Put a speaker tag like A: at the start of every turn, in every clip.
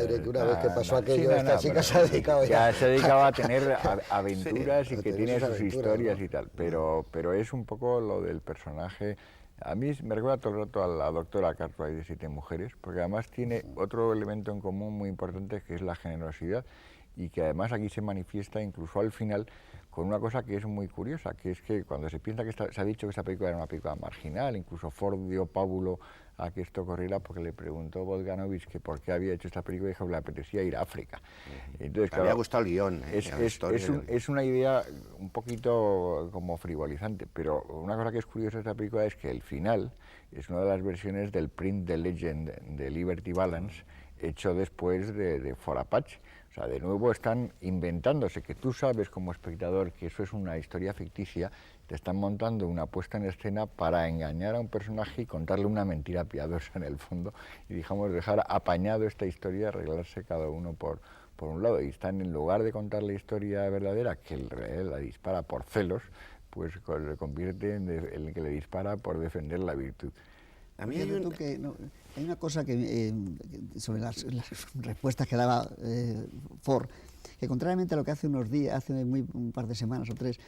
A: aire que una vez que pasó aquello,
B: sí,
A: esta chica se ha dedicado
B: ya se dedicaba a tener aventuras
A: Sí,
B: y que
A: a tener
B: tiene
A: sus
B: sus
A: aventuras,
B: historias
A: ¿no?
B: y tal, pero es un poco lo del personaje. A mí me recuerda todo el rato a la doctora Cartwright de Siete Mujeres, porque además tiene otro elemento en común muy importante, que es la generosidad, y que además aquí se manifiesta incluso al final con una cosa que es muy curiosa, que es que cuando se piensa que se ha dicho que esta película era una película marginal, incluso Ford dio pábulo a que esto corriera porque le preguntó Bogdanovich que por qué había hecho esta película y dijo que le apetecía ir a África. Entonces,
C: Me había gustado el guión,
B: es una idea un poquito como frivolizante, pero una cosa que es curiosa de esta película es que el final es una de las versiones del Print the Legend de Liberty Balance hecho después de For Apache. O sea, de nuevo están inventándose, que tú sabes como espectador que eso es una historia ficticia, te están montando una puesta en escena para engañar a un personaje y contarle una mentira piadosa en el fondo y, digamos, dejar apañado esta historia, arreglarse cada uno por un lado. Y están, en lugar de contar la historia verdadera, que el rey la dispara por celos, pues le convierte en el que le dispara por defender la virtud.
D: A mí hay una cosa sobre las respuestas que daba Ford, que contrariamente a lo que hace un par de semanas o tres,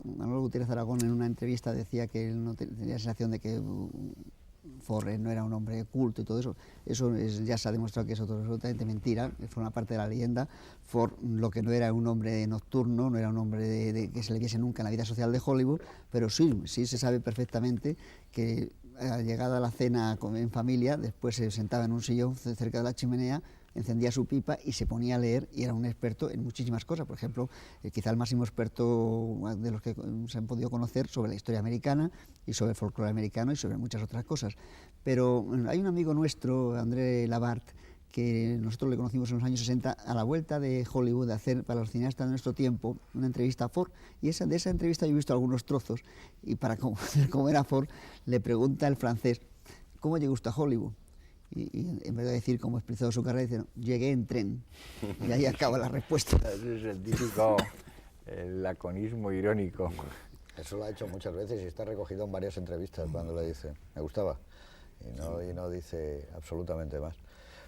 D: Manuel Gutiérrez Aragón en una entrevista decía que él no tenía la sensación de que Ford no era un hombre culto y todo eso. Eso ya se ha demostrado que es absolutamente mentira, forma parte de la leyenda. Ford lo que no era un hombre nocturno, no era un hombre que se le viese nunca en la vida social de Hollywood, pero sí se sabe perfectamente que llegada a la cena en familia, después se sentaba en un sillón cerca de la chimenea, encendía su pipa y se ponía a leer, y era un experto en muchísimas cosas. Por ejemplo, quizá el máximo experto de los que se han podido conocer sobre la historia americana y sobre el folclore americano y sobre muchas otras cosas. Pero hay un amigo nuestro, André Labart, que nosotros le conocimos en los años 60, a la vuelta de Hollywood, de hacer para los cineastas de nuestro tiempo una entrevista a Ford, y de esa entrevista yo he visto algunos trozos, y para cómo era Ford, le pregunta el francés, ¿cómo llegó usted a Hollywood? Y en vez de decir cómo expresó su carrera, dice, no, llegué en tren, y ahí acaba la respuesta.
B: Ese es el típico laconismo irónico.
A: Eso lo ha hecho muchas veces y está recogido en varias entrevistas cuando le dice, me gustaba, y no dice absolutamente más.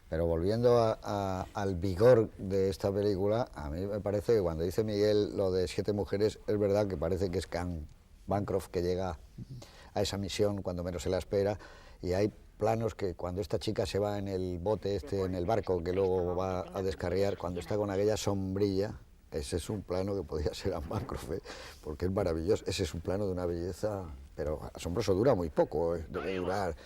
A: Pero volviendo al vigor de esta película, a mí me parece que cuando dice Miguel lo de Siete Mujeres, es verdad que parece que es Can Bancroft que llega a esa misión cuando menos se la espera, y hay planos que cuando esta chica se va en el bote en el barco que luego va a descarriar, cuando está con aquella sombrilla, ese es un plano que podía ser Anne Bancroft, porque es maravilloso. Ese es un plano de una belleza, pero asombroso, dura muy poco, debe durar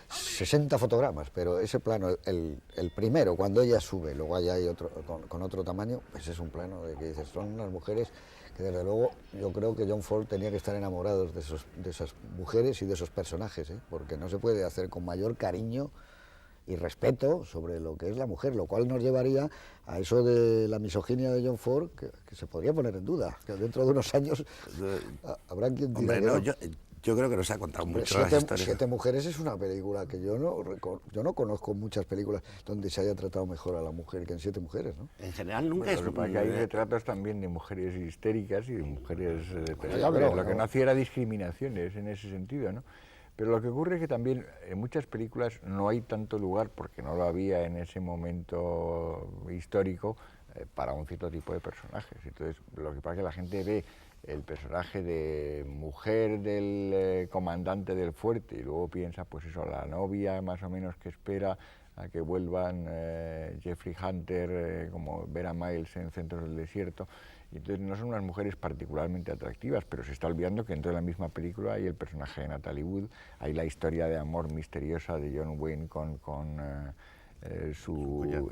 A: 60 fotogramas, pero ese plano, el primero, cuando ella sube, luego allá hay otro con otro tamaño, pues es un plano de que dices, son unas mujeres que desde luego yo creo que John Ford tenía que estar enamorado de esas mujeres y de esos personajes, porque no se puede hacer con mayor cariño y respeto sobre lo que es la mujer, lo cual nos llevaría a eso de la misoginia de John Ford, que se podría poner en duda, que dentro de unos años habrá quien diga...
C: Hombre, no, yo creo que nos ha contado mucho las historias.
A: Siete Mujeres es una película que yo no conozco muchas películas donde se haya tratado mejor a la mujer que en Siete Mujeres, ¿no?
C: En general nunca es...
B: Lo que hay retratos también de mujeres histéricas y de mujeres...
A: pero
B: lo que no hacía era discriminaciones en ese sentido, ¿no? Pero lo que ocurre es que también en muchas películas no hay tanto lugar, porque no lo había en ese momento histórico, para un cierto tipo de personajes. Entonces, lo que pasa es que la gente ve el personaje de mujer del comandante del fuerte y luego piensa, pues eso, la novia más o menos que espera a que vuelvan Jeffrey Hunter, como Vera Miles en Centros del Desierto. Y entonces no son unas mujeres particularmente atractivas, pero se está olvidando que dentro de la misma película hay el personaje de Natalie Wood, hay la historia de amor misteriosa de John Wayne con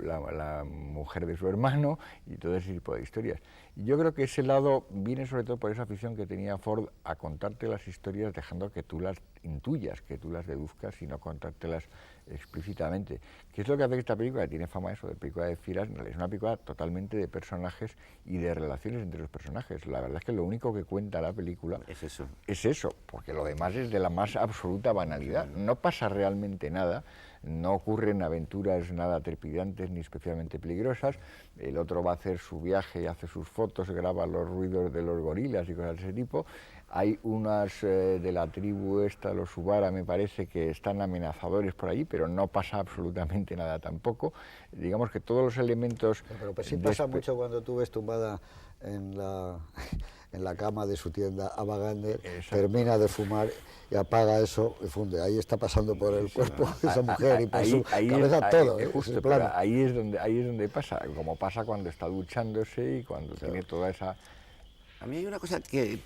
B: la mujer de su hermano y todo ese tipo de historias. Y yo creo que ese lado viene sobre todo por esa afición que tenía Ford a contarte las historias dejando que tú las intuyas, que tú las deduzcas y no contártelas explícitamente. Que es lo que hace que esta película, que tiene fama eso de película de fieras, es una película totalmente de personajes y de relaciones entre los personajes. La verdad es que lo único que cuenta la película es eso, porque lo demás es de la más absoluta banalidad. No pasa realmente nada, no ocurren aventuras nada trepidantes ni especialmente peligrosas. El otro va a hacer su viaje y hace sus fotos, graba los ruidos de los gorilas y cosas de ese tipo. hay unas de la tribu esta, los Subara, me parece, que están amenazadores por allí, pero no pasa absolutamente nada tampoco. Digamos que todos los elementos...
A: Pero pues sí pasa mucho cuando tú ves tumbada en la cama de su tienda Ava Gardner, termina de fumar y apaga eso y funde. Ahí está pasando por el cuerpo de esa mujer y por su cabeza todo.
B: Justo, pero ahí es donde pasa, como pasa cuando está duchándose y cuando tiene toda esa...
C: A mí hay una cosa que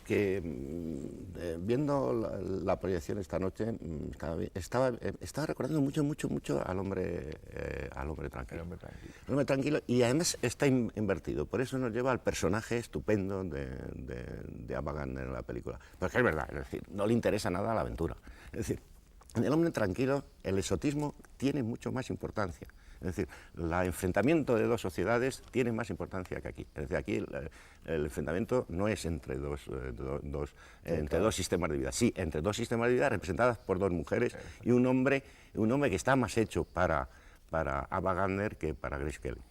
C: viendo la proyección esta noche, estaba recordando mucho al hombre tranquilo. El hombre tranquilo, y además está invertido, por eso nos lleva al personaje estupendo de Ava Gardner en la película. Porque es verdad, es decir, no le interesa nada la aventura. Es decir, en el hombre tranquilo el exotismo tiene mucho más importancia. Es decir, el enfrentamiento de dos sociedades tiene más importancia que aquí. Es decir, aquí el enfrentamiento no es entre dos sistemas de vida. Sí, entre dos sistemas de vida representadas por dos mujeres y un hombre que está más hecho para Ava Gardner que para Grace Kelly.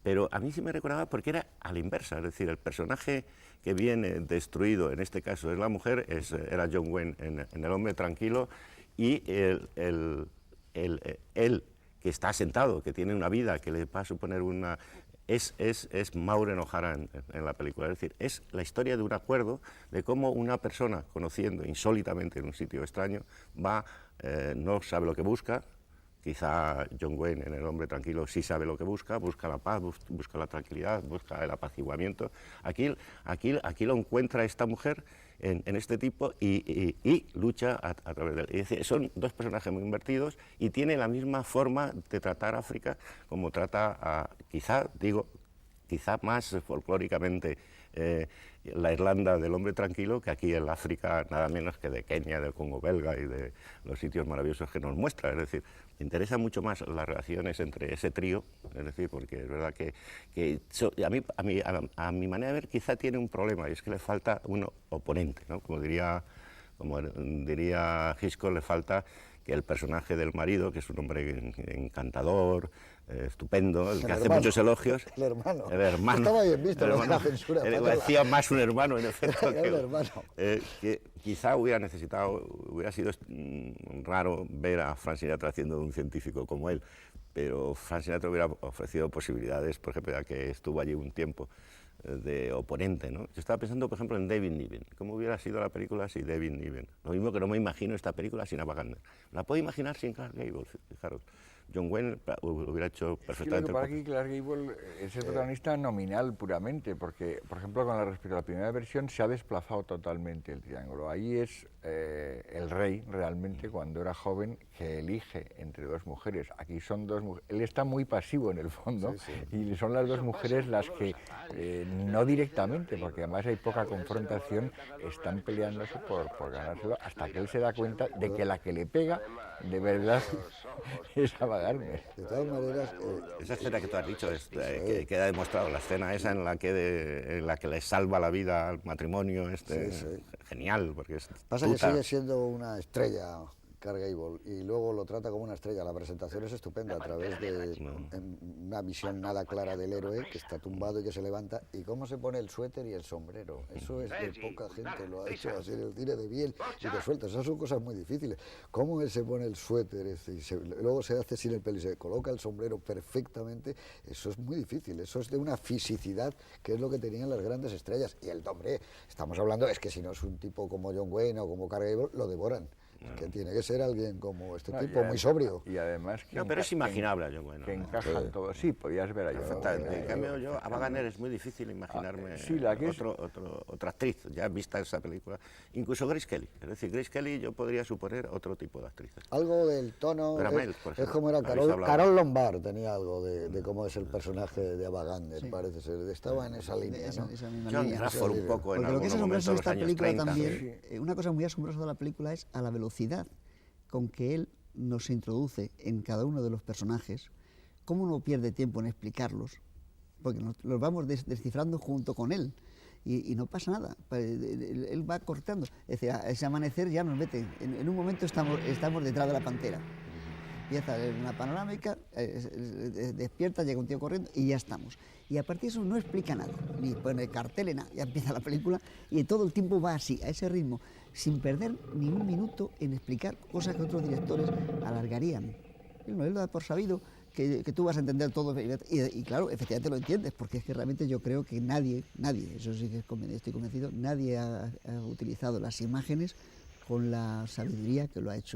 C: Pero a mí sí me recordaba porque era a la inversa. Es decir, el personaje que viene destruido, en este caso es la mujer, era John Wayne en El hombre tranquilo, y él que está sentado, que tiene una vida, que le va a suponer una... es Maureen O'Hara en la película. Es decir, es la historia de un acuerdo de cómo una persona, conociendo insólitamente en un sitio extraño, no sabe lo que busca. Quizá John Wayne en El hombre tranquilo sí sabe lo que busca la paz, busca la tranquilidad, busca el apaciguamiento. Aquí lo encuentra esta mujer en este tipo y lucha a través de él. Es decir, son dos personajes muy invertidos y tiene la misma forma de tratar África como trata quizá más folclóricamente la Irlanda del hombre tranquilo que aquí el África, nada menos que de Kenia, del Congo belga y de los sitios maravillosos que nos muestra. Es decir, me interesa mucho más las relaciones entre ese trío, es decir, porque es verdad que a mi manera de ver quizá tiene un problema, y es que le falta un oponente, ¿no? Como diría Hitchcock, le falta que el personaje del marido, que es un hombre encantador, estupendo, el que hace muchos elogios.
A: El hermano.
C: Estaba
A: bien visto, la censura.
C: Decía más un hermano, en efecto.
A: El hermano.
C: Que quizá hubiera sido raro ver a Frank Sinatra haciendo de un científico como él, pero Frank Sinatra hubiera ofrecido posibilidades, por ejemplo, ya que estuvo allí un tiempo, de oponente, ¿no? Yo estaba pensando, por ejemplo, en David Niven. ¿Cómo hubiera sido la película sin David Niven? Lo mismo que no me imagino esta película sin Ava Gardner. La puedo imaginar sin Clark Gable, fijaros. John Wayne lo hubiera hecho perfectamente.
B: Sí, lo que pasa aquí, Clark Gable es el protagonista nominal puramente, porque, por ejemplo, con respecto a la primera versión se ha desplazado totalmente el triángulo. Ahí es el rey, realmente, cuando era joven, que elige entre dos mujeres. Aquí son dos mujeres. Él está muy pasivo en el fondo, y son las dos mujeres las que, no directamente, porque además hay poca confrontación, están peleándose por ganárselo, hasta que él se da cuenta de que la que le pega, de verdad, es Ava Gardner.
A: De todas maneras...
C: esa escena que tú has dicho, que queda demostrado, la escena esa en la que le salva la vida al matrimonio, es genial, porque es...
A: Pasa que sigue siendo una estrella, Clark Gable, y luego lo trata como una estrella. La presentación es estupenda a través de una visión nada clara del héroe que está tumbado y que se levanta, y cómo se pone el suéter y el sombrero. Eso es de poca gente, lo ha hecho así en el cine de Biel y de suelta. Esas son cosas muy difíciles. Cómo él se pone el suéter y luego se hace sin el pelo y se coloca el sombrero perfectamente, eso es muy difícil. Eso es de una fisicidad que es lo que tenían las grandes estrellas. Y el hombre, estamos hablando, es que si no es un tipo como John Wayne o como Clark Gable, lo devoran. Que tiene que ser alguien como este tipo, muy sobrio.
B: Y además que
C: pero es imaginable, John Wayne.
B: Que encaja en todo. Sí, podías ver a John Wayne.
C: En cambio, a Ava Gardner es muy difícil imaginarme otra actriz, ya vista esa película. Incluso Grace Kelly. Es decir, Grace Kelly yo podría suponer otro tipo de actrices.
A: Algo del tono, es como era Carol Lombard, tenía algo de cómo es el personaje de Ava Gardner, parece ser. Estaba en esa línea, ¿no?
C: John Trafford un poco en
D: algún
C: momento de los años 30.
D: También, una cosa muy asombrosa de la película es a la velocidad con que él nos introduce en cada uno de los personajes, cómo no pierde tiempo en explicarlos, porque los vamos descifrando junto con él, y no pasa nada, él va cortando. Es decir, ese amanecer ya nos mete, en un momento estamos detrás de la pantera, empieza una panorámica, despierta, llega un tío corriendo y ya estamos. Y a partir de eso no explica nada, ni pone cartel, nada, ya empieza la película y todo el tiempo va así, a ese ritmo, sin perder ni un minuto en explicar cosas que otros directores alargarían. Él no, él da por sabido que tú vas a entender todo y claro, efectivamente lo entiendes, porque es que realmente yo creo que nadie, eso sí que estoy convencido, nadie ha utilizado las imágenes con la sabiduría que lo ha hecho.